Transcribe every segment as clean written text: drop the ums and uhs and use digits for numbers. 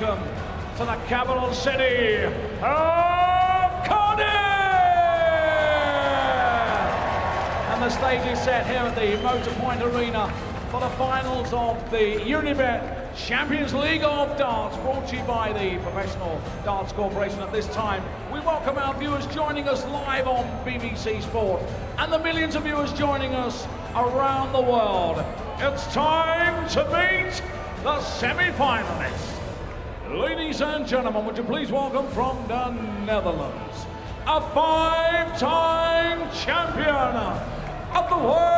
welcome to the capital city of Cardiff! And the stage is set here at the Motorpoint Arena for the finals of the Unibet Champions League of Darts, brought to you by the Professional Darts Corporation. At this time, we welcome our viewers joining us live on BBC Sport and the millions of viewers joining us around the world. It's time to meet the semi-finalists. Ladies and gentlemen, would you please welcome from the Netherlands, a five-time champion of the world,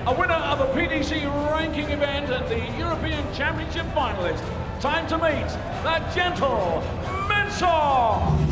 a winner of a PDC ranking event and the European Championship finalist. Time to meet the gentle Suljović!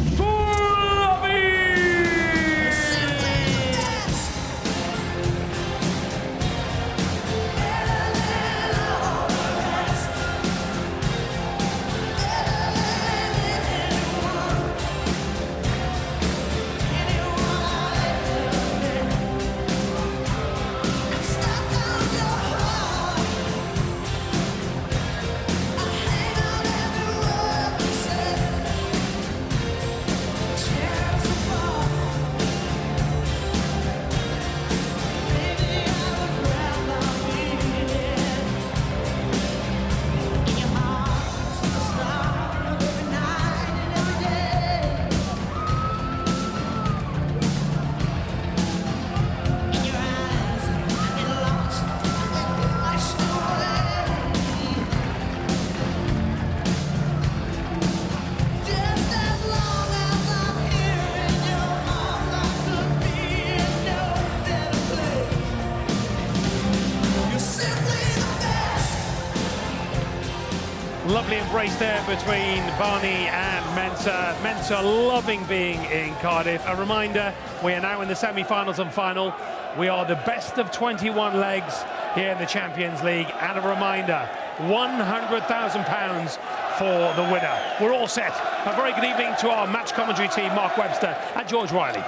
Lovely embrace there between Barney and Mensah. Mensah loving being in Cardiff. A reminder, we are now in the semi-finals and final. We are the best of 21 legs here in the Champions League. And a reminder, £100,000 for the winner. We're all set. A very good evening to our match commentary team, Mark Webster and George Riley.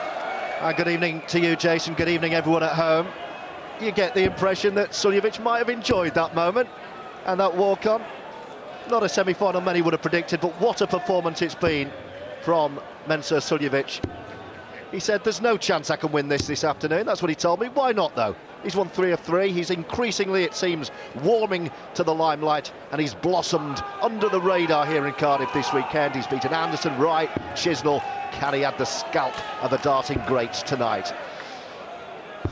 Good evening to you, Jason. Good evening, everyone at home. You get the impression that Suljović might have enjoyed that moment and that walk-on. Not a semi-final many would have predicted, but what a performance it's been from Mensah Suljović. He said, there's no chance I can win this afternoon. That's what he told me. Why not, though? He's won 3 of 3. He's increasingly, it seems, warming to the limelight, and he's blossomed under the radar here in Cardiff this weekend. He's beaten Anderson, Wright, Chisnell. Can he add the scalp of the darting greats tonight?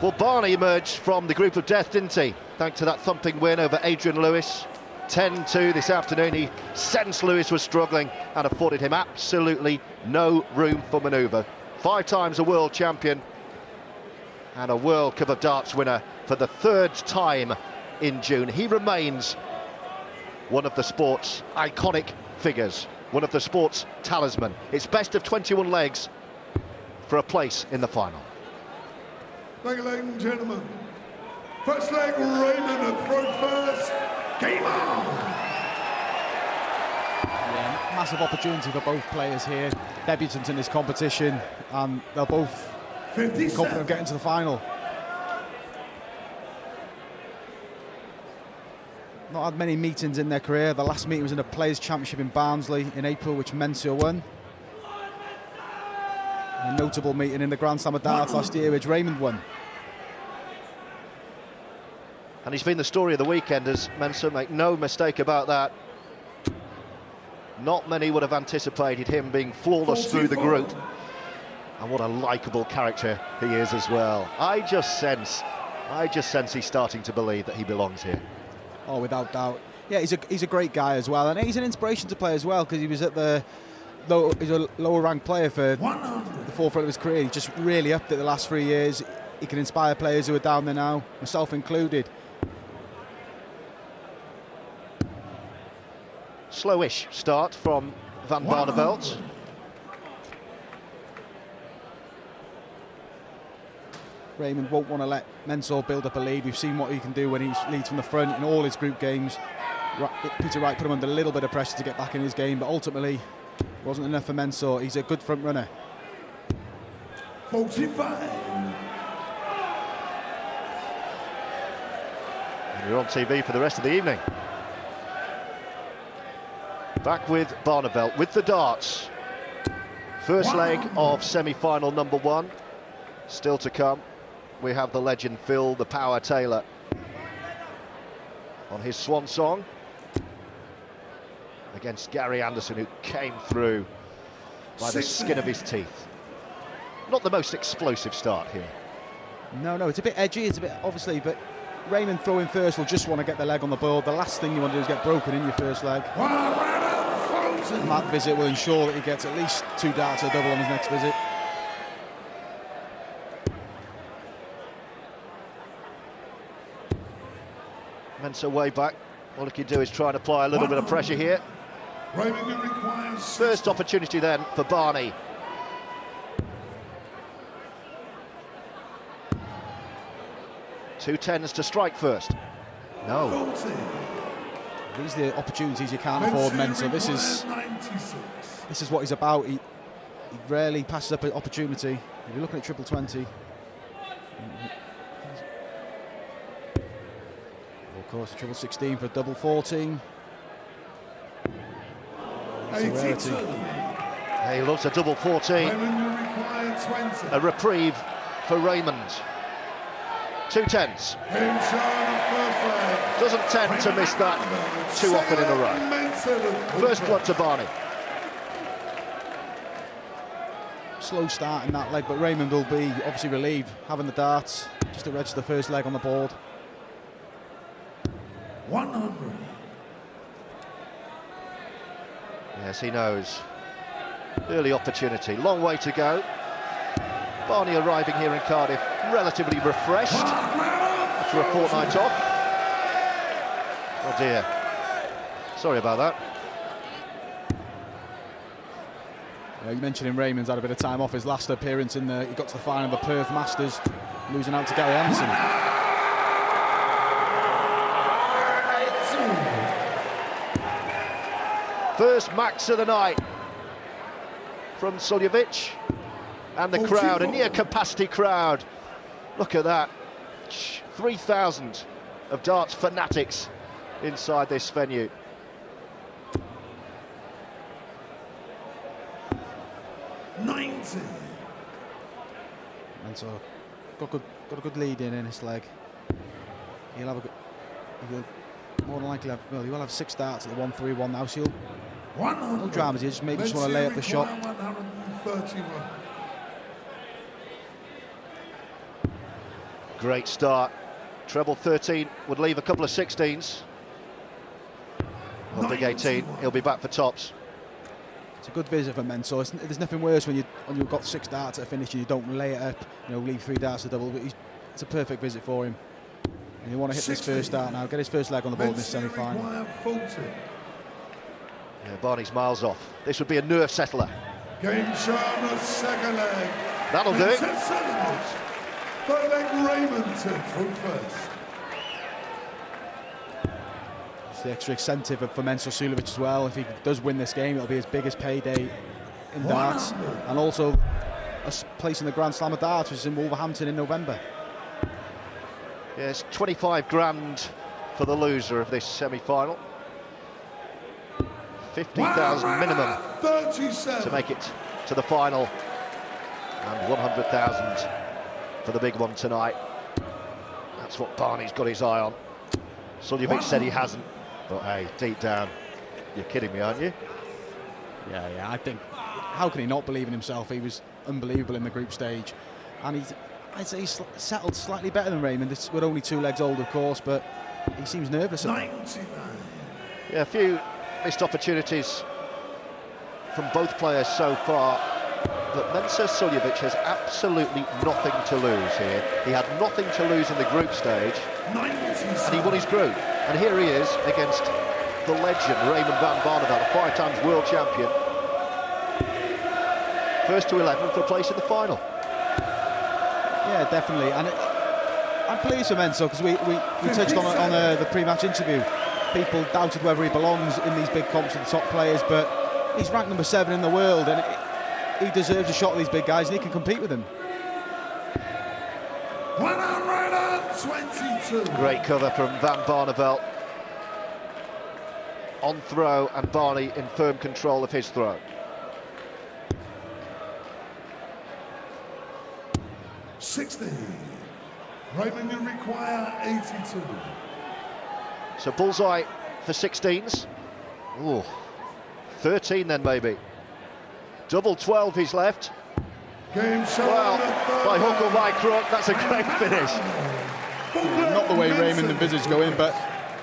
Well, Barney emerged from the group of death, didn't he? Thanks to that thumping win over Adrian Lewis. 10-2 this afternoon. He sensed Lewis was struggling and afforded him absolutely no room for manoeuvre. 5 times a world champion and a World Cup of Darts winner for the 3rd time in June. He remains one of the sport's iconic figures, one of the sport's talisman. It's best of 21 legs for a place in the final. Thank you, ladies and gentlemen. First leg, Raymond at throw first. Game on! Yeah, massive opportunity for both players here. Debutants in this competition, and they're both confident of getting to the final. Not had many meetings in their career. The last meeting was in a Players' Championship in Barnsley in April, which Mensah won. A notable meeting in the Grand Slam of Darts last year, which Raymond won. And he's been the story of the weekend, as Mensah, make no mistake about that. Not many would have anticipated him being flawless through the group. And what a likeable character he is as well. I just sense he's starting to believe that he belongs here. Oh, without doubt. Yeah, he's a great guy as well, and he's an inspiration to play as well, because he was at he's a lower ranked player for the forefront of his career. He's just really upped it the last 3 years. He can inspire players who are down there now, myself included. Slowish start from Van Barneveld. Raymond won't want to let Mensah build up a lead. We've seen what he can do when he leads from the front in all his group games. Peter Wright put him under a little bit of pressure to get back in his game, but ultimately it wasn't enough for Mensah. He's a good front runner. 45. And you're on TV for the rest of the evening. Back with Barneveld with the darts. First leg of semi-final number 1. Still to come. We have the legend Phil the Power Taylor on his swan song against Gary Anderson, who came through by the skin of his teeth. Not the most explosive start here. No, it's a bit edgy, it's a bit obviously, but Raymond throwing first will just want to get the leg on the board. The last thing you want to do is get broken in your first leg. And that visit will ensure that he gets at least 2 darts or double on his next visit. Mensah way back. All he can do is try and apply a little bit of pressure here. First opportunity then for Barney. Two tens to strike first. No. These are the opportunities you can't afford, Mensah. This is what he's about. He rarely passes up an opportunity. If you're looking at triple 20. Of course, a triple 16 for a double 14. It's a rarity. He loves a double 14. A reprieve for Raymond. 2 tens. Doesn't tend to miss that too often in a row. First blood to Barney. Slow start in that leg, but Raymond will be obviously relieved having the darts just to register the first leg on the board. 100. Yes, he knows. Early opportunity, long way to go. Barney arriving here in Cardiff relatively refreshed after a fortnight off. Oh dear. Sorry about that. You mentioned Raymond's had a bit of time off. His last appearance he got to the final of the Perth Masters, losing out to Gary Anderson. First max of the night from Suljović, and the crowd, a near capacity crowd. Look at that, 3,000 of darts fanatics inside this venue. And so got a good lead in this leg. He'll have more than likely he will have 6 darts at the 1-3-1 now, so no dramas here, just maybe just want to lay up the shot. 131. Great start. Treble 13 would leave a couple of 16s. Well, big 18, he'll be back for tops. It's a good visit for Mensah. There's nothing worse when you've got 6 darts at a finish and you don't lay it up, leave 3 darts to double, but it's a perfect visit for him. And you want to hit this first dart now, get his first leg on the board in this semi-final. Yeah, Barney's miles off. This would be a nerve settler. Game Sharma's second leg. That'll do it. Third leg Raymond from first. It's the extra incentive for Mensah Suljović as well. If he does win this game, it'll be his biggest payday in darts, and also a place in the Grand Slam of darts, which is in Wolverhampton in November. Yes, 25 grand for the loser of this semi-final. 50,000 minimum to make it to the final, and 100,000 for the big one tonight. That's what Barney's got his eye on. Suljović said he hasn't, but hey, deep down, you're kidding me, aren't you? Yeah, I think, how can he not believe in himself? He was unbelievable in the group stage, and I'd say he's settled slightly better than Raymond. We're only 2 legs old, of course, but he seems nervous. Yeah, a few missed opportunities from both players so far, but Mensah Suljović has absolutely nothing to lose here. He had nothing to lose in the group stage, and he won his group. And here he is against the legend Raymond van Barneveld, a 5 times world champion. First to 11 for a place in the final. Yeah, definitely. And I'm pleased for Mensah, because we touched on the pre-match interview. People doubted whether he belongs in these big comps with the top players, but he's ranked number 7 in the world, and he deserves a shot at these big guys, and he can compete with them. 122. Great cover from van Barneveld. On throw, and Barney in firm control of his throw. 60. Raymond, you require 82. So bullseye for 16s. Ooh, 13 then maybe. Double 12 he's left. Game show. Well, by hook or by crook, that's a great finish. Not the way Raymond envisaged going, but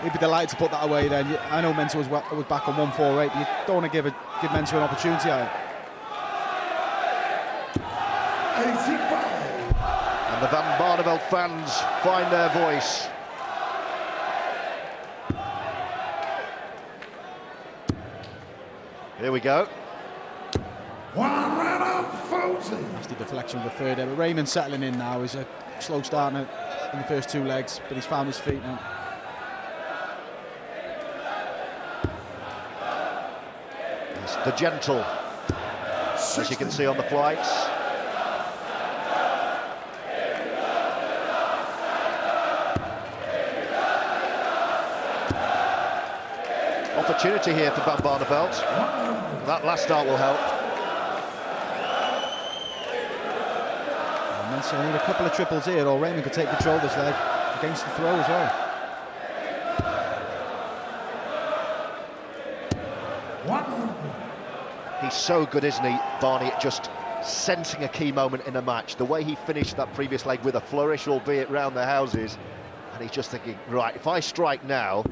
he'd be delighted to put that away then. I know Mensah was back on 148, but you don't want to give Mensah an opportunity at it. 85. And the Van Barneveld fans find their voice. Here we go. 140. Nasty deflection with the third there, but Raymond settling in now. He's a slow start in the first 2 legs, but he's found his feet now. It's the gentle, as you can see on the flights. Opportunity here for Van Barneveld. That last start will help. So I need a couple of triples here, or Raymond could take control of this leg against the throw as well. He's so good, isn't he, Barney, at just sensing a key moment in a match. The way he finished that previous leg with a flourish, albeit round the houses, and he's just thinking, right, if I strike now,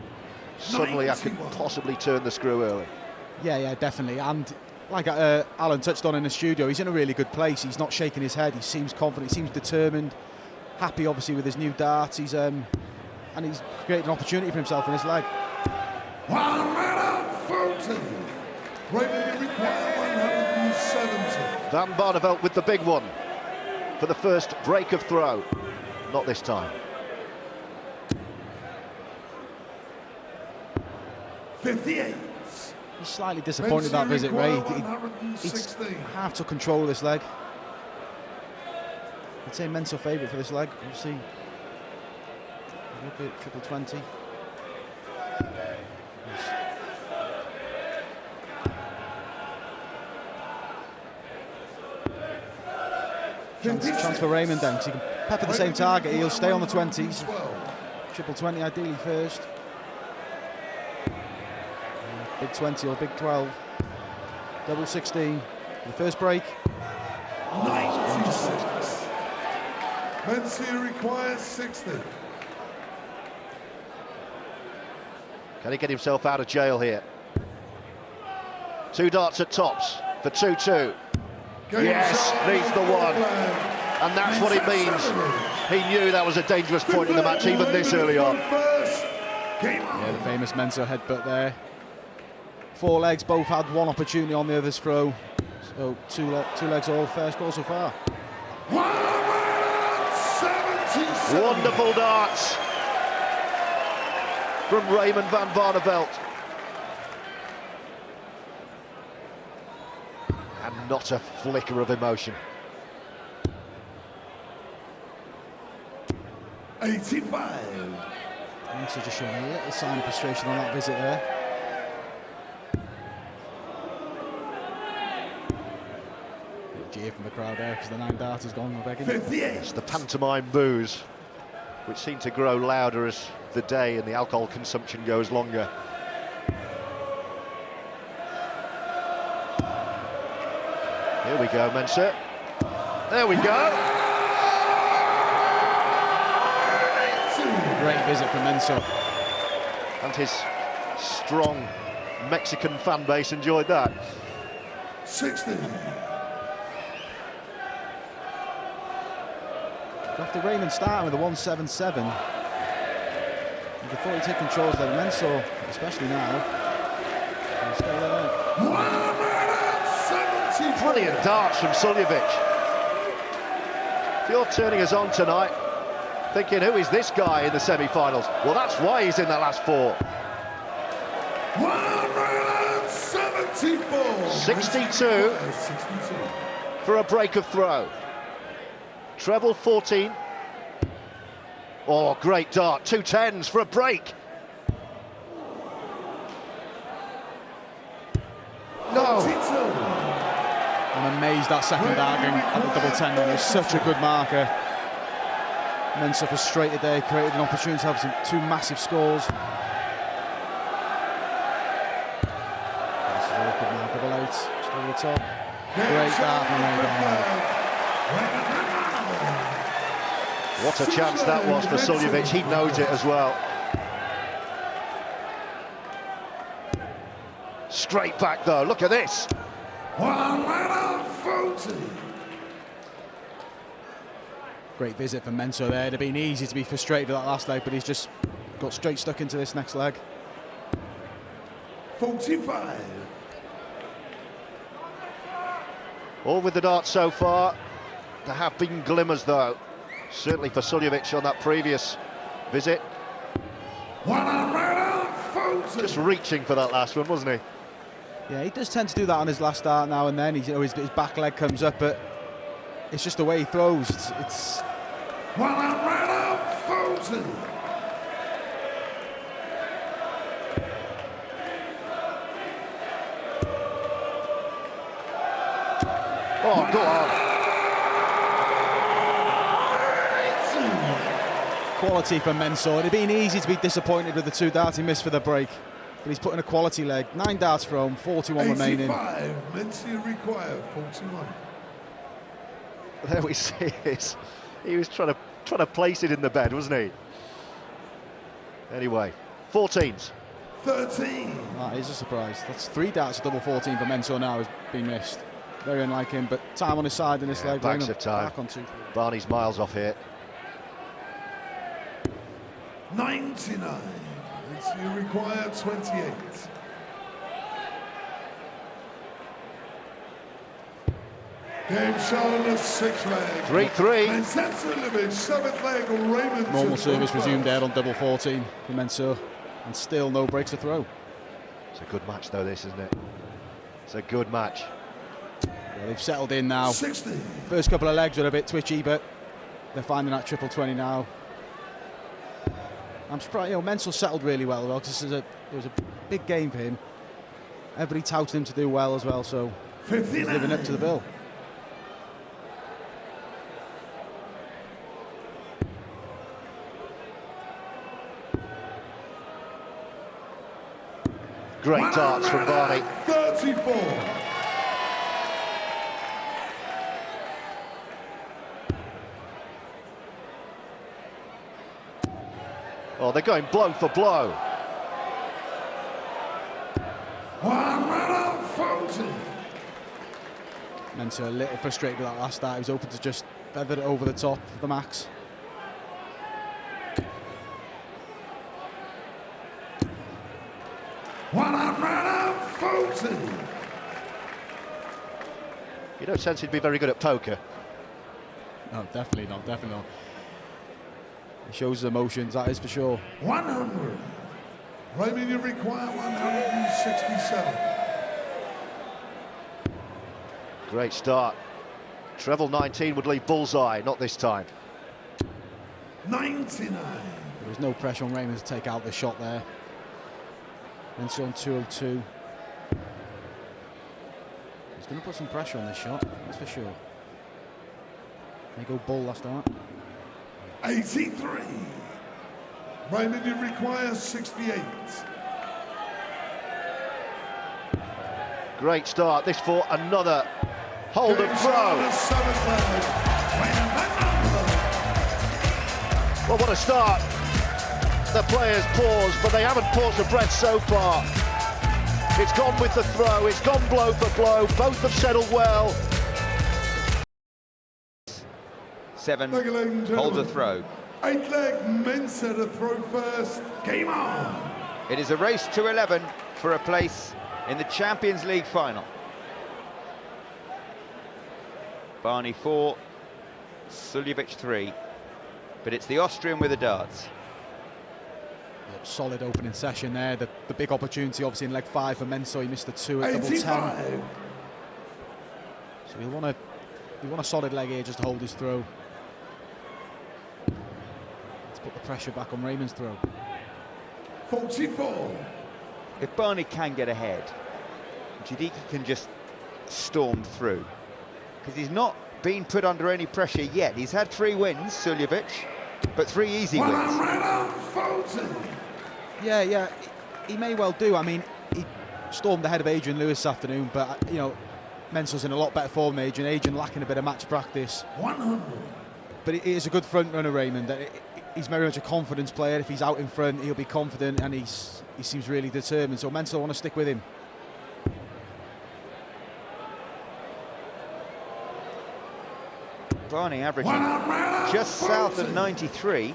suddenly I could possibly turn the screw early. Yeah, definitely. And like Alan touched on in the studio, he's in a really good place. He's not shaking his head. He seems confident. He seems determined. Happy, obviously, with his new darts. And he's created an opportunity for himself in his leg. 140. Raymond, you require 170. Van Barneveld with the big one for the first break of throw. Not this time. 58. He's slightly disappointed with that visit, Ray. He's half took control of this leg. I'd say Mensah favourite for this leg. We'll see. Look at triple 20. Chance for Raymond then, because he can pepper the same target. He'll stay on the 20s. Triple 20 ideally first. Big 20 or big 12. Double 16. The first break. 96. Mensah requires 60. Can he get himself out of jail here? 2 darts at tops for 2-2. Yes, needs the one. And that's what it means. He knew that was a dangerous point in the match, even this early on. Yeah, the famous Mensah headbutt there. 4 legs, both had 1 opportunity on the other's throw. So two legs all, fair score so far. 177. Wonderful darts from Raymond van Barneveld. And not a flicker of emotion. 85. Mensah just showing a little sign of frustration on that visit there. Cheer from the crowd there because the 9 dart has gone. 58. It's the pantomime boos. which seem to grow louder as the day and the alcohol consumption goes longer. Here we go, Mensah. There we go. Great visit from Mensah. And his strong Mexican fan base enjoyed that. 60. After Raymond starting with a 177, you thought he'd take controls there. Mensah, especially now. Brilliant darts from Suljović. If you're turning us on tonight, thinking, who is this guy in the semi-finals? Well, that's why he's in the last four. 174. 62 for a break of throw. Treble 14. Oh, great dart. 2 10s for a break. No. I'm amazed that second dart at the double 10 it was such a good marker. Mensah frustrated there, created an opportunity to have two massive scores. This is a good mark, double 8, just over the top. Great dart from Raymond. What a chance that was for Suljović. He knows it as well. Straight back though, look at this. 140. Great visit from Mensah there. It'd have been easy to be frustrated with that last leg, but he's just got straight stuck into this next leg. 45. All with the darts so far. There have been glimmers though. Certainly for Suljović on that previous visit. 140. Just reaching for that last one, wasn't he? Yeah, he does tend to do that on his last dart now and then. His back leg comes up, but it's just the way he throws. It's 140. Oh, go on. quality from Mensah. It'd have been easy to be disappointed with the 2 darts he missed for the break, but he's put in a quality leg. 9 darts for home, 41 remaining. 85, Mensah required 41. There we see it. He was trying to place it in the bed, wasn't he? Anyway, 14s. 13. That is a surprise. That's 3 darts, double 14 for Mensah now has been missed. Very unlike him, but time on his side in this leg. Backs of time. Back on 2. Barney's miles off here. 99. Mensah required 28. Game shown as 6 leg. 3-3. And Suljović, 7th leg, Raymond. Normal service resumed there on double 14 for Mensah, and still no breaks to throw. It's a good match though, this, isn't it? It's a good match. Well, they've settled in now. 60. First couple of legs were a bit twitchy, but they're finding that triple 20 now. I'm surprised, Mensah settled really well, because it was a big game for him. Everybody touted him to do well as well, so 59. he's living up to the bill. Great darts from Barney. 34. Oh, they're going blow for blow. 140. Mensah a little frustrated with that last start. He was hoping to just feather it over the top of the max. You don't sense he'd be very good at poker. No, definitely not, definitely not. He shows his emotions, that is for sure. 100. Raymond, you require 167. Great start. Treble 19 would leave bullseye, not this time. 99. There was no pressure on Raymond to take out the shot there. Mensah on 202. He's going to put some pressure on this shot, that's for sure. They go bull last start. 83. Raymond, you require 68. Great start, this for another hold and throw. Well, what a start. The players pause, but they haven't paused for breath so far. It's gone with the throw, it's gone blow for blow, both have settled well. 7 holds a throw. 8-leg Mensah to throw first. Game on. It is a race to 11 for a place in the Champions League final. Barney 4, Suljović 3, but it's the Austrian with the darts. Solid opening session there. The big opportunity, obviously, in leg 5 for Mensah. He missed the 2 at double 10. So he'll want a solid leg here just to hold his throw. Let's put the pressure back on Raymond's throw. 44. If Barney can get ahead, Jadiki can just storm through, because he's not been put under any pressure yet. He's had 3 wins, Suljović, but 3 easy wins. Yeah, he may well do. I mean, he stormed ahead of Adrian Lewis this afternoon, but, you know, Mensah's in a lot better form than Adrian. Adrian lacking a bit of match practice. 100. But he is a good front runner, Raymond. He's very much a confidence player. If he's out in front, he'll be confident, and he seems really determined. So Mensah want to stick with him. Barney averaging just south of 93.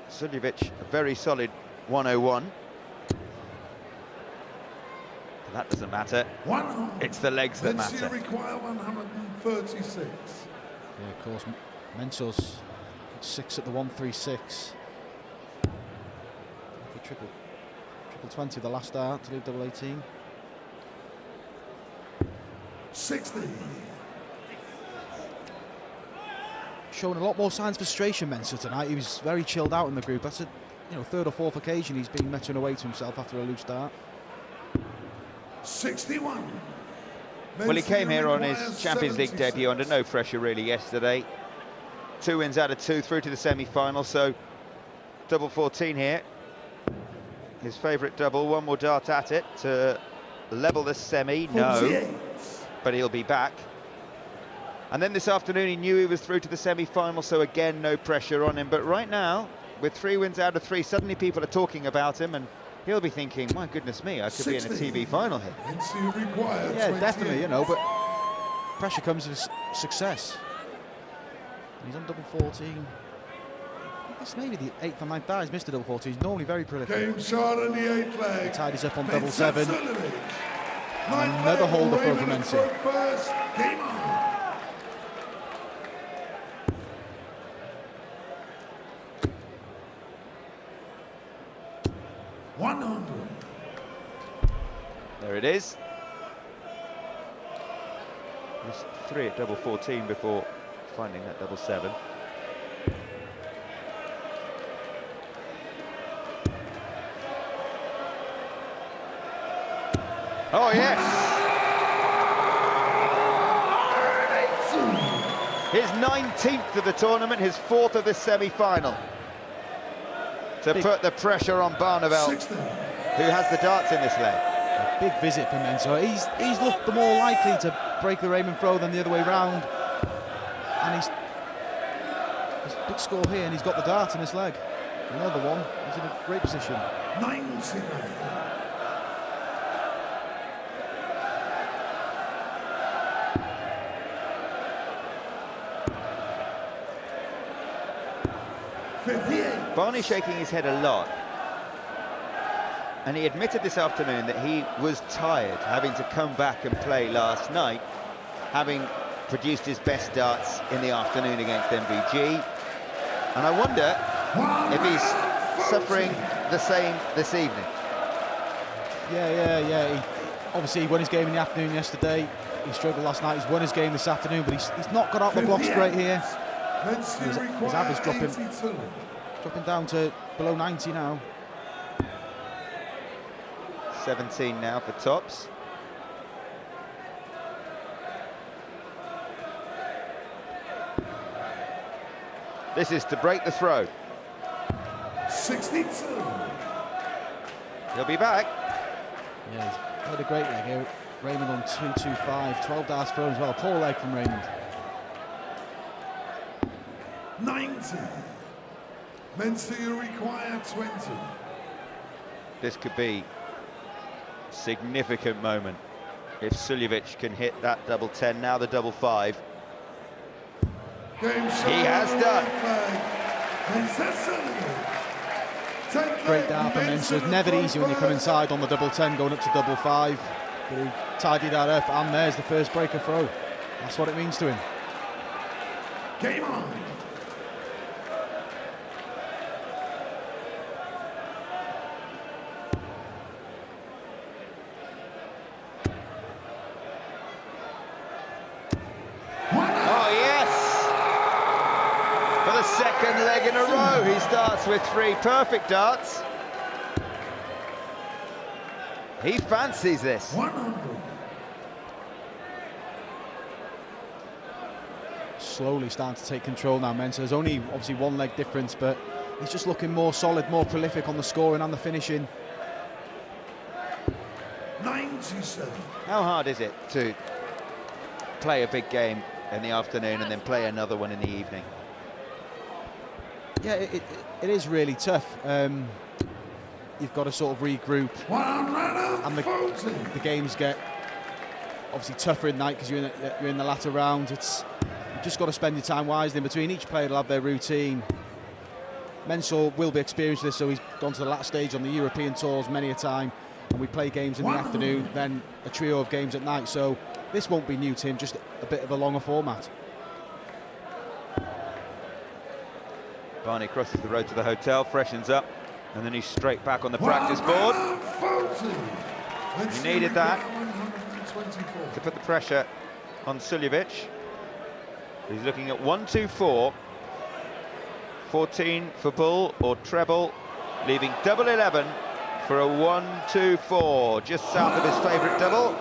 Suljović, a very solid 101. But that doesn't matter. It's the legs that matter. Require 136. Yeah, of course. Mensah's 6 at the 136. Triple 20 the last start to leave double 18. 60. Showing a lot more signs of frustration, Mensah, tonight. He was very chilled out in the group. That's a 3rd or 4th occasion he's been muttering away to himself after a loose start. 61. Well, he came here on his Champions League debut under no pressure really yesterday. 2 wins out of 2 through to the semi-final, so double 14 here. His favourite double, 1 more dart at it to level the semi. 48. No, but he'll be back. And then this afternoon he knew he was through to the semi-final, so again no pressure on him. But right now, with 3 wins out of 3, suddenly people are talking about him, and he'll be thinking, my goodness me, I could be in a TV final here. Yeah, definitely, but pressure comes with success. He's on double 14. It's maybe the 8th or 9th time he's missed a double 14. He's normally very prolific. Game shot on the 8th leg. He tidies up on double 7. Another holder for Mensah. Game on. 100. There it is. Missed 3 at double 14 before finding that double 7. Oh, yes! His 19th of the tournament, his 4th of the semi-final. To put the pressure on Barneveld, who has the darts in this leg. A big visit for Mensah. He's looked the more likely to break the Raymond throw than the other way round. And there's a big score here, and he's got the dart in his leg. Another one. He's in a great position. 90. Barney shaking his head a lot, and he admitted this afternoon that he was tired having to come back and play last night, having produced his best darts in the afternoon against MVG, and I wonder if he's suffering the same this evening. Yeah. Obviously he won his game in the afternoon yesterday. He struggled last night. He's won his game this afternoon, but he's not got out the blocks great here. His average dropping down to below 90 now. 17 now for tops. This is to break the throw. 62. He'll be back. Yeah, he's played a great leg here. Raymond on 2-2-5, 12 darts thrown as well. Poor leg from Raymond. 90. Mensah, you require 20. This could be a significant moment if Suljović can hit that double 10, now the double 5. He has done. Great dart from Mensah. It's never easy when you come inside on the double 10 going up to double 5. But he tidied that up, and there's the first breaker throw. That's what it means to him. Game on. Second leg in a row. He starts with 3 perfect darts. He fancies this. 100. Slowly starting to take control now, Mensah. There's only obviously 1 leg difference, but he's just looking more solid, more prolific on the scoring and the finishing. 97. How hard is it to play a big game in the afternoon and then play another one in the evening? Yeah, it is really tough. You've got to sort of regroup, and the games get obviously tougher at night because you're in the latter round. You've just got to spend your time wisely in between. Each player will have their routine. Mensah will be experienced with this, so he's gone to the last stage on the European tours many a time, and we play games in the afternoon, then a trio of games at night. So this won't be new to him, just a bit of a longer format. Barney crosses the road to the hotel, freshens up, and then he's straight back on the practice board. He needed that to put the pressure on Suljović. He's looking at 1-2-4, 14 for bull or treble, leaving double 11 for a 1-2-4, just south of his favourite double,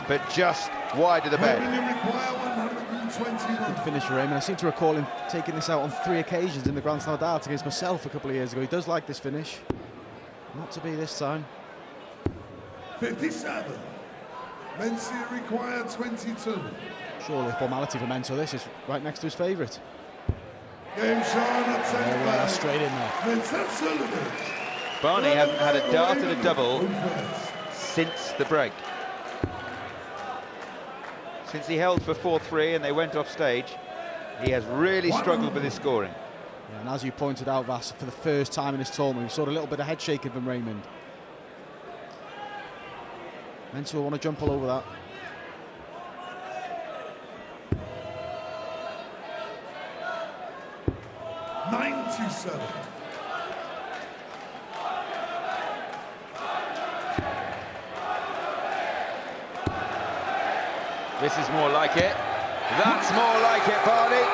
but just wide of the bed. Good finish for Raymond. I seem to recall him taking this out on 3 occasions in the Grand Slam darts against myself a couple of years ago. He does like this finish. Not to be this time. 57. Mensah required 22. Surely a formality for Mensah. This is right next to his favourite. Game shown at 10. Well, straight in there. Mensah Suljović. Barney hasn't had a dart and a double since the break. Since he held for 4-3 and they went off stage, he has really struggled with his scoring. Yeah, and as you pointed out, Vass, for the first time in his tournament, we saw a little bit of head shaking from Raymond. Mensah will want to jump all over that. This is more like it. That's more like it, Barney.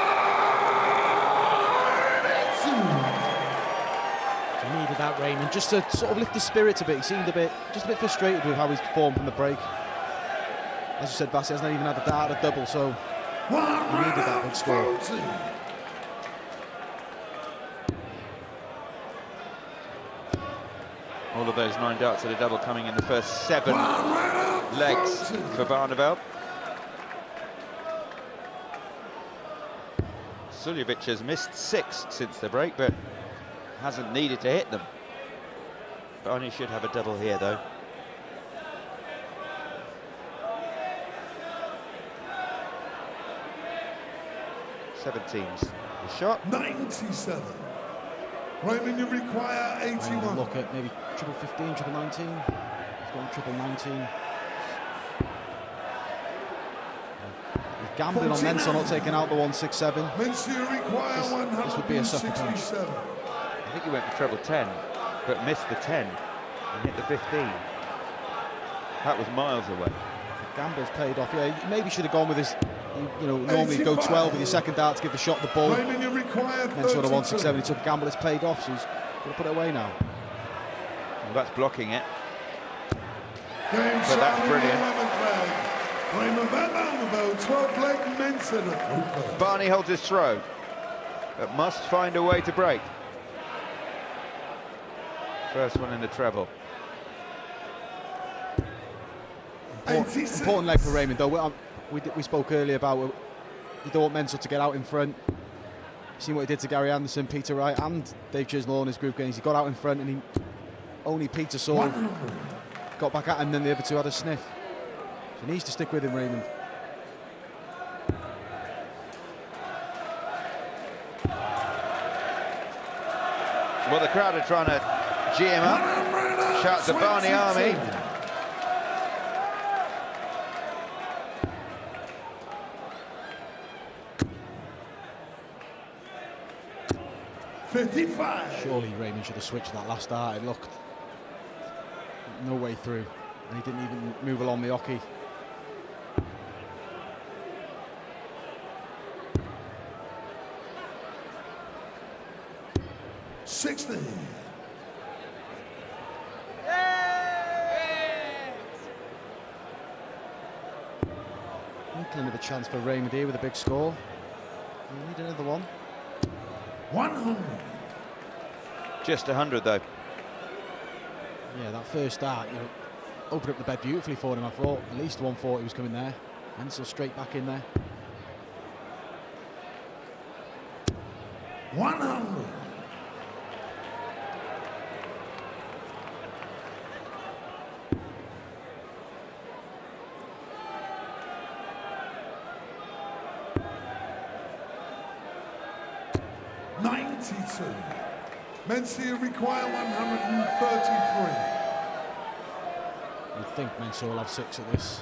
He needed that, Raymond, just to sort of lift his spirits a bit. He seemed just a bit frustrated with how he's performed from the break. As you said, Vass hasn't even had a dart, a double, so he needed that big score. All of those 9 darts at a double coming in the first 7 legs for Barneveld. Suljović has missed 6 since the break, but hasn't needed to hit them. Barney should have a double here, though. Seventeen's the shot. 97. Raymond, you require 81. Look at maybe triple 15, triple 19. He's gone triple 19. He's gambling on Mensah not taking out the 167. Mensah, you require 167. This would be a sucker punch. I think he went for treble 10, but missed the 10 and hit the 15. That was miles away. Gamble's paid off. Yeah, he maybe should have gone with his, normally you go 12 with your second dart to give the shot the ball. Raymond, you required 32. Then sort of 167, he took a gamble, it's paid off, so he's got to put it away now. Well, that's blocking it. But that's brilliant. Raymond Barneveld, 12 leg Mensah. Barney holds his throw. but must find a way to break. First one in the treble. Important leg for Raymond, though. We spoke earlier about you don't want Mensah to get out in front. Seen what he did to Gary Anderson, Peter Wright, and Dave Chisnall in his group games. He got out in front, and only Peter sort of got back at him, and then the other two had a sniff. So he needs to stick with him, Raymond. Well, the crowd are trying to G him up. Shout to Barney Army. Surely Raymond should have switched that last start. It looked no way through, and he didn't even move along the hockey. Inkling of a chance for Raymond here with a big score. We need another one. 100. Just 100 though. Yeah, that first start, opened up the bed beautifully for him. I thought at least 140 was coming there. Mensah straight back in there. 100. Mensah require 133. I think Mensah will have 6 at this.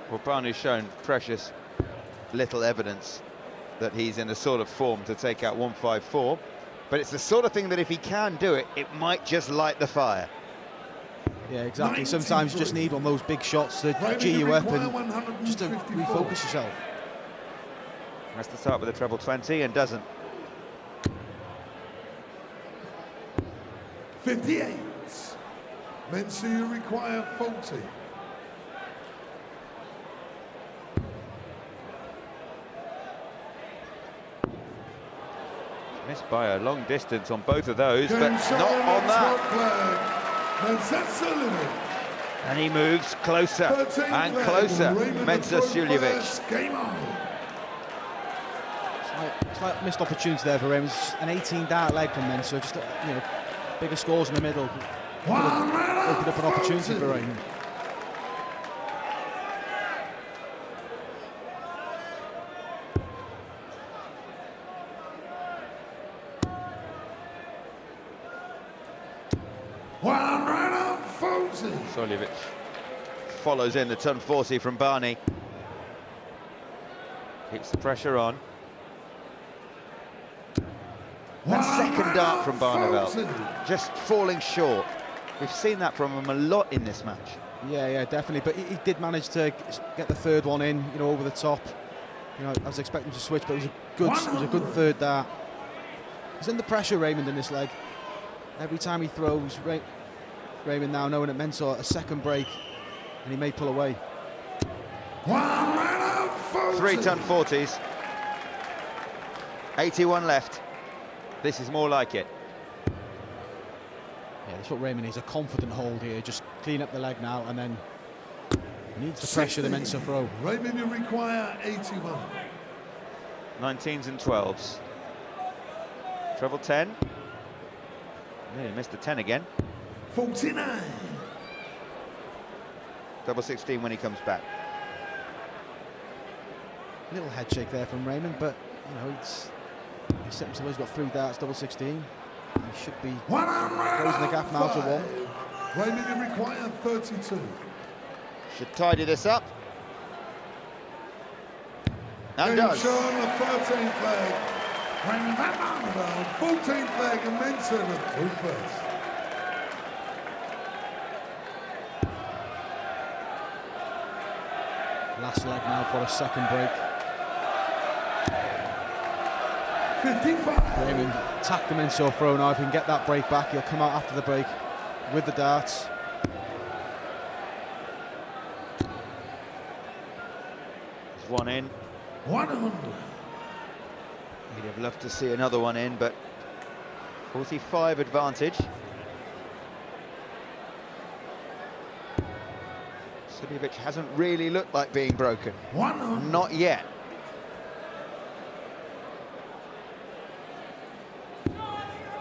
Well, Barney's shown precious little evidence that he's in the sort of form to take out 154, but it's the sort of thing that if he can do it, it might just light the fire. Yeah, exactly. 93. Sometimes you just need one of those big shots to G you up and just to refocus yourself. Has to start with a treble 20 and doesn't. 58. Mensah, you require 40. Missed by a long distance on both of those, but not on that. And he moves closer and closer. Mensah Suljović. It's like a missed opportunity there for Raymond. It's an 18-dart leg from Mensah. Just bigger scores in the middle. Opened up an opportunity for Raymond. Suljović follows in the ton 40 from Barney. Keeps the pressure on. That second dart from Barneveld, just falling short. We've seen that from him a lot in this match. Yeah, definitely. But he did manage to get the third one in, over the top. I was expecting to switch, but it was a good third dart. He's under pressure, Raymond, in this leg. Every time he throws, Raymond now knowing that Mensah a second break, and he may pull away. 3 ton 40s. 81 left. This is more like it. Yeah, that's what Raymond needs, a confident hold here. Just clean up the leg now, and then needs to pressure the Mensah throw. Raymond, you require 81. 19s and 12s. Treble 10. Nearly missed the 10 again. 49. Double 16 when he comes back. Little head shake there from Raymond, but he's set himself. He's got 3 darts, double 16. He should be closing the gap now to 1. Raymond, you require 32. Should tidy this up. And does. Shown the 13th leg. Raymond van Barneveld, 14th leg, and Mensah with 3 first. Last leg now for a second break. 55. Raymond attack the Mensah throw now. If he can get that break back, he'll come out after the break with the darts. There's one in. 100. He'd have loved to see another one in, but 45 advantage. Suljović hasn't really looked like being broken. Not yet.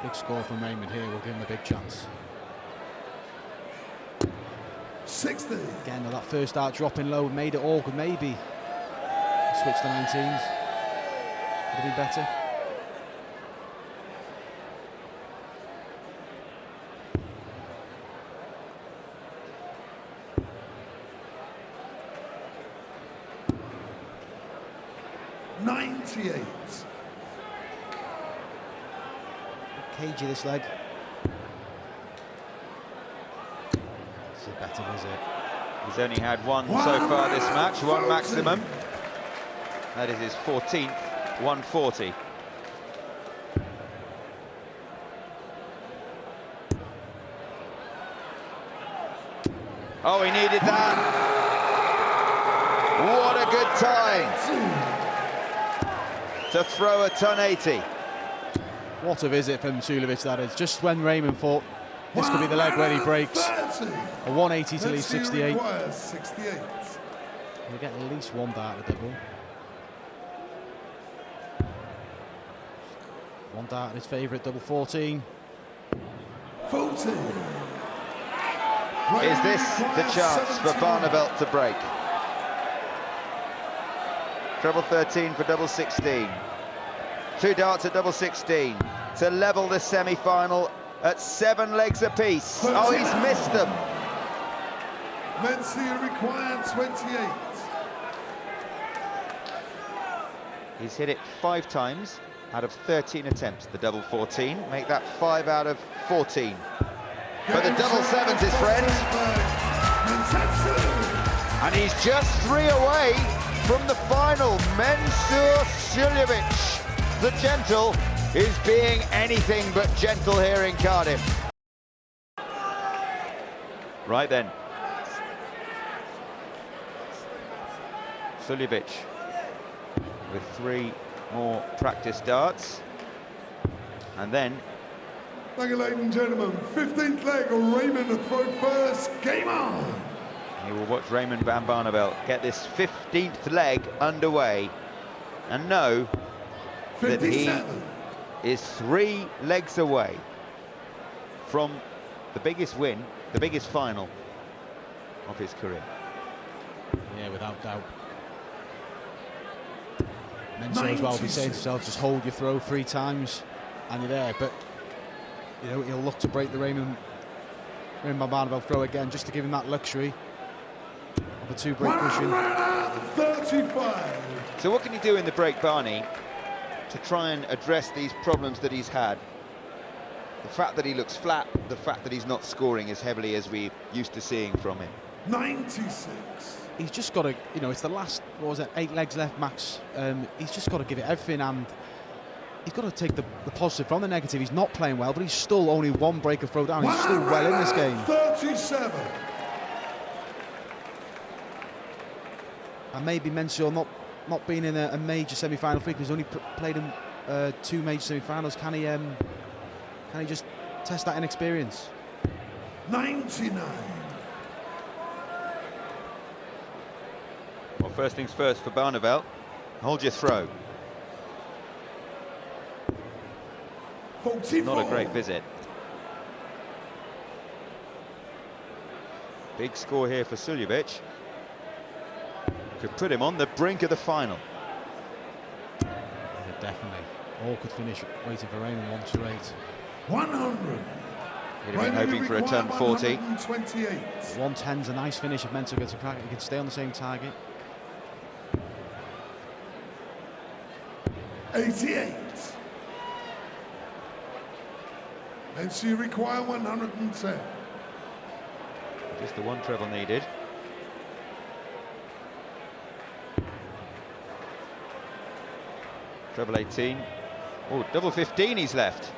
Big score from Raymond here will give him a big chance. 60. Again, that first start dropping low made it awkward. Maybe switch to 19s. Would have been better. Cagey this leg. It's a better visit. He's only had one so far this match, one maximum. That is his 14th, 140. Oh, he needed that. What a good time to throw a ton 80. What a visit from Suljović that is. Just when Raymond thought this could be the leg where he breaks. A 180 to leave 68. He'll get at least one dart at the double. One dart in his favourite, double 14. 14. Is this the chance for Barneveld to break? Treble 13 for double 16. 2 darts at double 16 to level the semi-final at 7 legs apiece. Oh, he's missed them. Mencia required 28. He's hit it 5 times out of 13 attempts. The double 14, make that 5 out of 14. For the double 7s, his friend. And he's just 3 away from the final. Mensur Suljović, the gentle, is being anything but gentle here in Cardiff. Right then. Suljović with 3 more practice darts. And then... Thank you, ladies and gentlemen. 15th leg, Raymond to throw first. Game on! You will watch Raymond van Barneveld get this 15th leg underway and know 57. That he is 3 legs away from the biggest win, the biggest final of his career. Yeah, without doubt. Mensur as well will be saying to himself, just hold your throw 3 times and you're there. But you know, he'll look to break the Raymond van Barneveld throw again, just to give him that luxury of a 2-break cushion. 35. So what can he do in the break, Barney, to try and address these problems that he's had? The fact that he looks flat, the fact that he's not scoring as heavily as we used to seeing from him. 96. He's just got to, you know, it's the last, what was it, 8 legs left max. He's just got to give it everything, and he's got to take the positive from the negative. He's not playing well, but he's still only 1 break of throw down. He's still well in this game. 37. And maybe Mensur not being in a major semi-final for him, because he's only played in 2 major semi-finals. Can he just test that inexperience? 99. Well, first things first for Barneveld, hold your throw. 44. Not a great visit. Big score here for Suljović. Could put him on the brink of the final. Yeah, definitely. Awkward finish, waiting for Raymond. 1-2-8. 100. He'd have been hoping for a turn 40. 110's a nice finish if Mensur gets a crack. He can stay on the same target. 88. And she require 110. Just the 1 treble needed. Treble 18. Oh, double 15 he's left.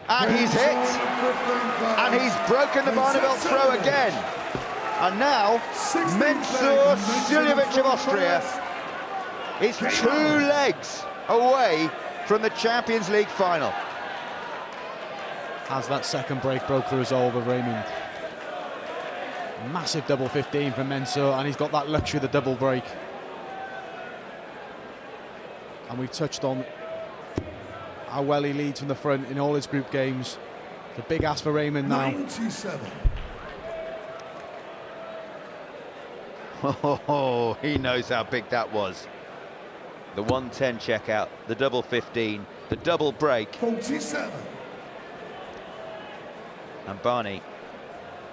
And he's hit. And he's broken the Barneveld throw again. And now, Mensur Suljović of Austria is 2 legs away from the Champions League final. As that second break broke the resolve of Raymond. Massive double 15 from Mensah, and he's got that luxury of the double break. And we've touched on how well he leads from the front in all his group games. It's a big ask for Raymond now. 97. Oh, he knows how big that was. The 110 checkout, the double 15, the double break. 47. And Barney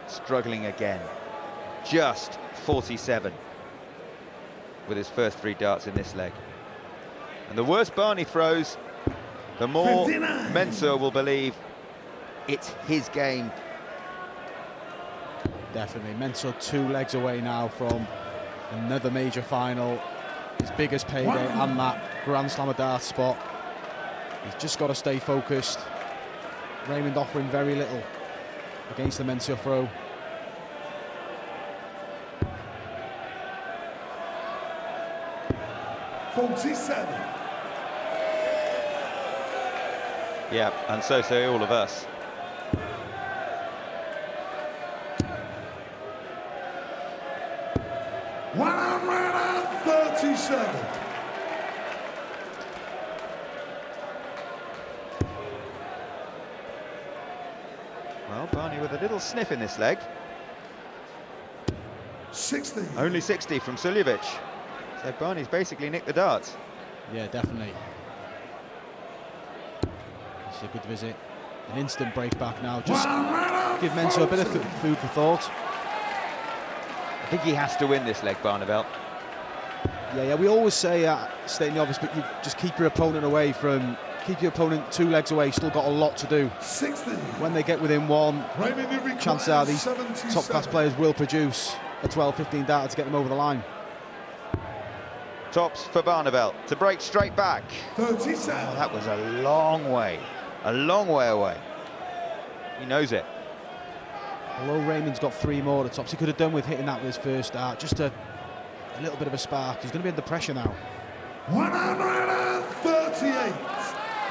struggling again. Just 47 with his first 3 darts in this leg. And the worse Barney throws, the more 59. Mensah will believe it's his game. Definitely. Mensah 2 legs away now from another major final. His biggest payday and that Grand Slam of darts spot. He's just got to stay focused. Raymond offering very little against the Mensah throw. Yeah, and so say all of us. $137. Well, Barney with a little sniff in this leg. 60. Only 60 from Suljović. So Barney's basically nicked the darts. Yeah, definitely. It's a good visit. An instant break back now. Just give Mensah a bit of food for thought. I think he has to win this leg, Barneveld. Yeah, we always say, stating the obvious, but you just keep your opponent away from, keep your opponent 2 legs away, still got a lot to do. 60. When they get within 1, chances are these top class players will produce a 12-15 darter to get them over the line. Tops for Barneveld to break straight back. 37. Oh, that was a long way away. He knows it. Although Raymond's got 3 more at the tops, he could have done with hitting that with his first dart, just a little bit of a spark. He's going to be under pressure now. 138.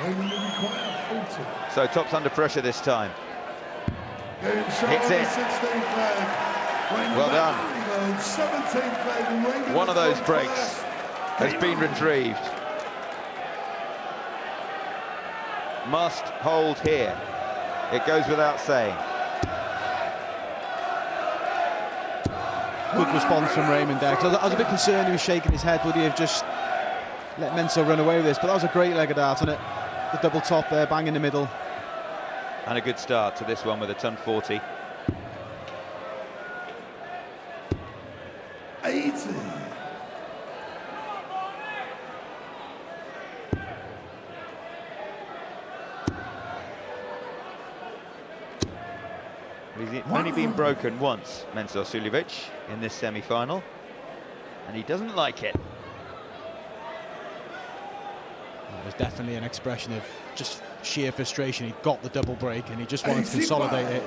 Raymond will require 40. So Tops under pressure this time. Hits it. Well done. One of those breaks has been retrieved. Must hold here. It goes without saying. Good response from Raymond there. I was a bit concerned he was shaking his head. Would he have just let Mensah run away with this? But that was a great leg of dart, and the double top there, bang in the middle. And a good start to this one with a ton 40. 80. He's only been broken once, Mensah Suljović, in this semi-final, and he doesn't like it. It was definitely an expression of just sheer frustration. He got the double break and he just wanted to consolidate it.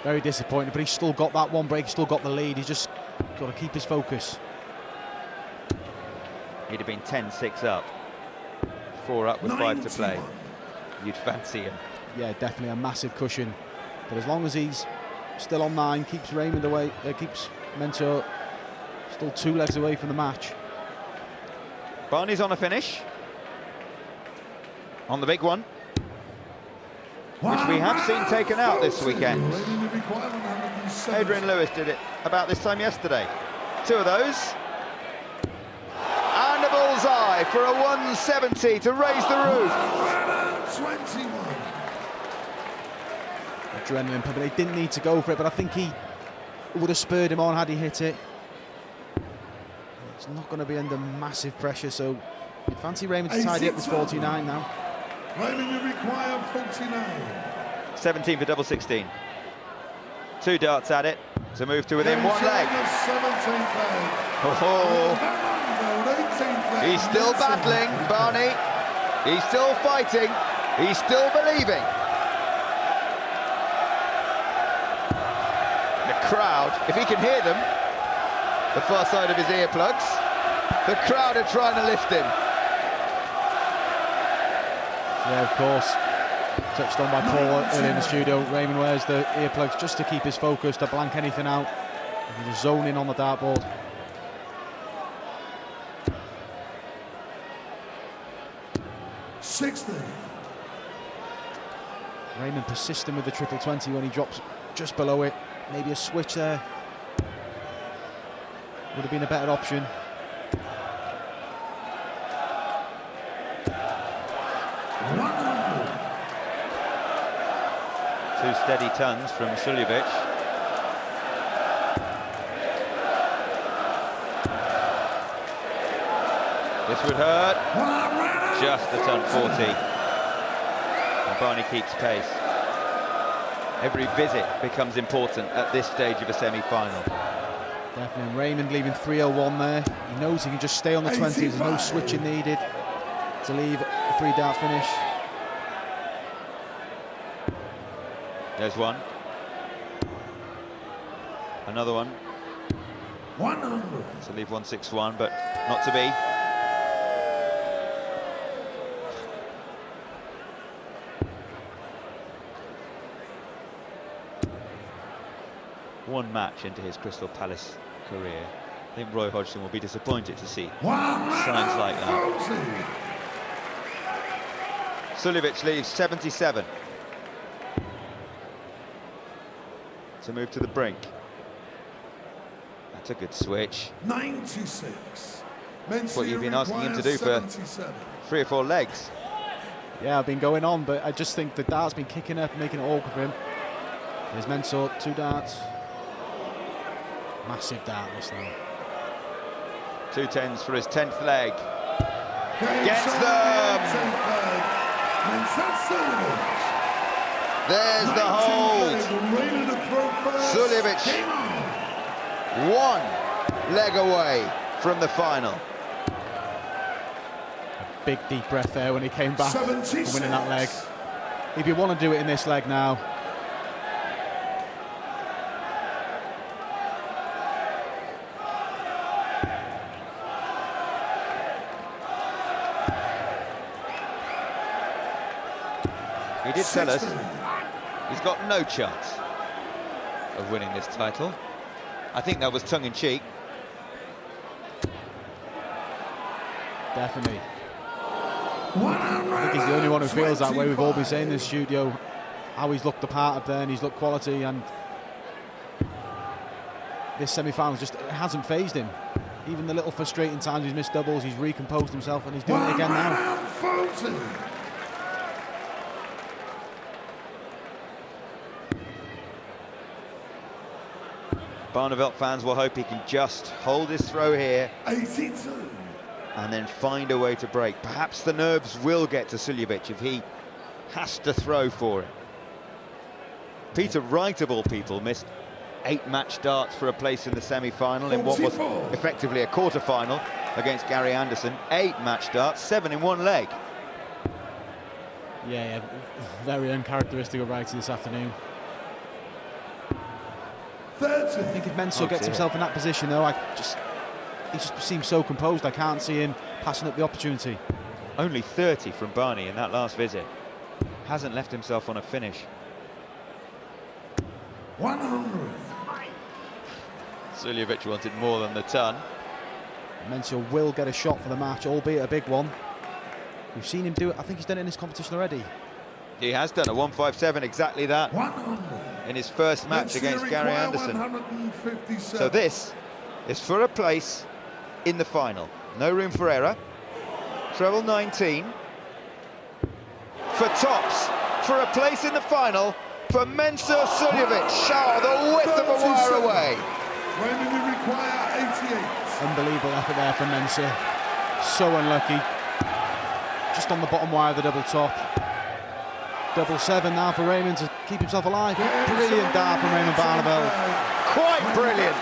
Very disappointed, but he's still got that 1 break, he's still got the lead. He's just got to keep his focus. He'd have been 10-6 up, 4 up with 5 to play. You'd fancy him. Yeah, definitely a massive cushion. But as long as he's still on 9, keeps Raymond away, keeps Mensah still 2 legs away from the match. Barney's on a finish. On the big one. Which we have seen taken out this weekend. Adrian Lewis did it about this time yesterday. 2 of those. And a bullseye for a 170 to raise the roof. 21. Adrenaline, but they didn't need to go for it, but I think he would have spurred him on had he hit it. It's not going to be under massive pressure, so you'd fancy Raymond to tidy up with 49 now. Raymond, you require 49. 17 for double 16. 2 darts at it to move to within 1 leg. Oh, he's still battling, Barney. He's still fighting. He's still believing. The crowd, if he can hear them, the far side of his earplugs, the crowd are trying to lift him. Yeah, of course. Touched on by Paul earlier in the studio. Raymond wears the earplugs just to keep his focus, to blank anything out. He can just zone in on the dartboard. Raymond persisting with the triple 20 when he drops just below it. Maybe a switch there would have been a better option. Two steady tons from Suljović. This would hurt. Just a ton 40. And Barney keeps pace. Every visit becomes important at this stage of a semi-final. Definitely. Raymond leaving 3:01 there. He knows he can just stay on the 20. There's no switching needed to leave a 3-dart finish. There's one. Another one. 100. To leave 161, but not to be. One match into his Crystal Palace career. I think Roy Hodgson will be disappointed to see signs like that. Suljović leaves 77. To move to the brink. That's a good switch. 96. That's what you've been asking him to do for 3 or 4 legs. Yeah, I've been going on, but I just think the dart's been kicking up, making it awkward for him. There's Mensah, 2 darts. Massive dart this now. 2 10s for his 10th leg. Gets them! There's the hold. Suljović 1 leg away from the final. A big deep breath there when he came back from winning that leg. If you want to do it in this leg now, he did tell us he's got no chance of winning this title. I think that was tongue-in-cheek. definitely. I think he's the only one who feels that way. We've all been saying in the studio how he's looked the part up there and he's looked quality, and this semi-final just it hasn't phased him. Even the little frustrating times he's missed doubles, he's recomposed himself and he's doing it again now. Barneveld fans will hope he can just hold his throw here 82. and then find a way to break. Perhaps the nerves will get to Suljović if he has to throw for it. Peter Wright, of all people, missed 8 match darts for a place in the semi-final in what was effectively a quarter-final against Gary Anderson. 8 match darts, 7 in 1 leg. Yeah, very uncharacteristic of Wrighty this afternoon. 30. I think if Mensah gets himself in that position, though, he just seems so composed. I can't see him passing up the opportunity. Only 30 from Barney in that last visit. Hasn't left himself on a finish. 100. Suljović wanted more than the ton. Mensah will get a shot for the match, albeit a big one. We've seen him do it. I think he's done it in this competition already. He has done a 157, exactly that, 100. in his first match against Gary Anderson. So this is for a place in the final. No room for error. Treble 19. For tops, for a place in the final, for Mensah Suljović. Oh, the width of a wire away. When did we require 88? Unbelievable effort there from Mensah. So unlucky. Just on the bottom wire of the double top. Double 7 now for Raymond to keep himself alive. Brilliant dart from Raymond Barneveld. Quite brilliant.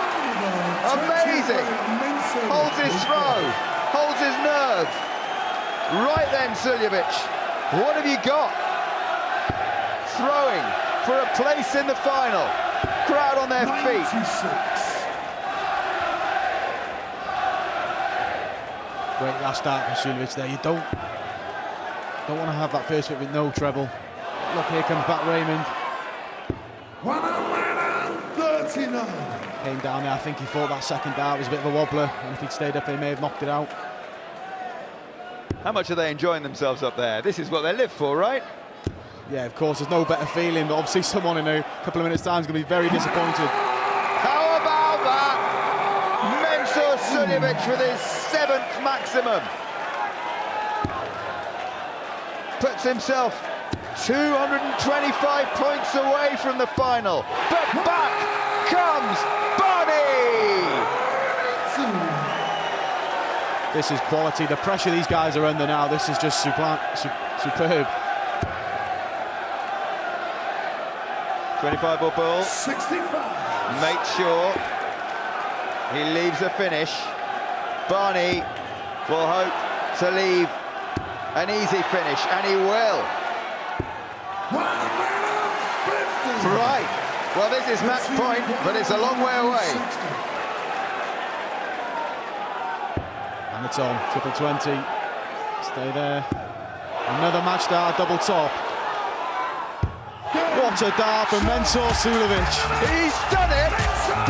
Amazing. Holds his throw, holds his nerve. Right then, Suljović, what have you got? Throwing for a place in the final. Crowd on their feet. 96. Great last start from Suljović there. Don't want to have that first hit with no treble. Look, here comes back Raymond. 139. Came down there, I think he thought that second dart was a bit of a wobbler, and if he'd stayed up, he may have knocked it out. How much are they enjoying themselves up there? This is what they live for, right? Yeah, of course, there's no better feeling, but obviously someone in a couple of minutes' time is going to be very disappointed. How about that? Mensur Suljović with his 7th maximum. Puts himself 225 points away from the final. But back comes Barney! This is quality. The pressure these guys are under now, this is just superb. 25 or ball. 65. Make sure he leaves a finish. Barney will hope to leave an easy finish, and he will. 150. Right. Well, this is match point, but it's a long way away. And it's on, triple 20. Stay there. Another match dart, double top. What a dart from Mensur Suljović. He's done it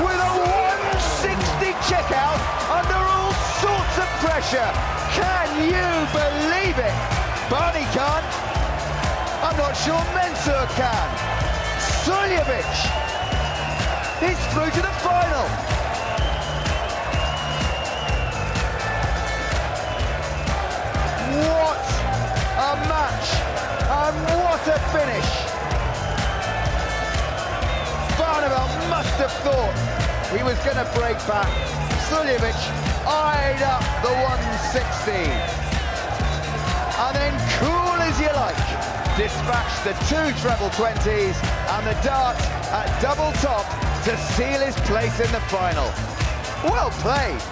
with a 160 checkout under all sorts of pressure. Can you believe it? Barney can't. I'm not sure Mensur can. Suljović is through to the final. What a match and what a finish. Barneveld must have thought he was going to break back. Suljović eyed up the 160. And then, cool as you like, dispatched the 2 treble 20s and the dart at double top to seal his place in the final. Well played.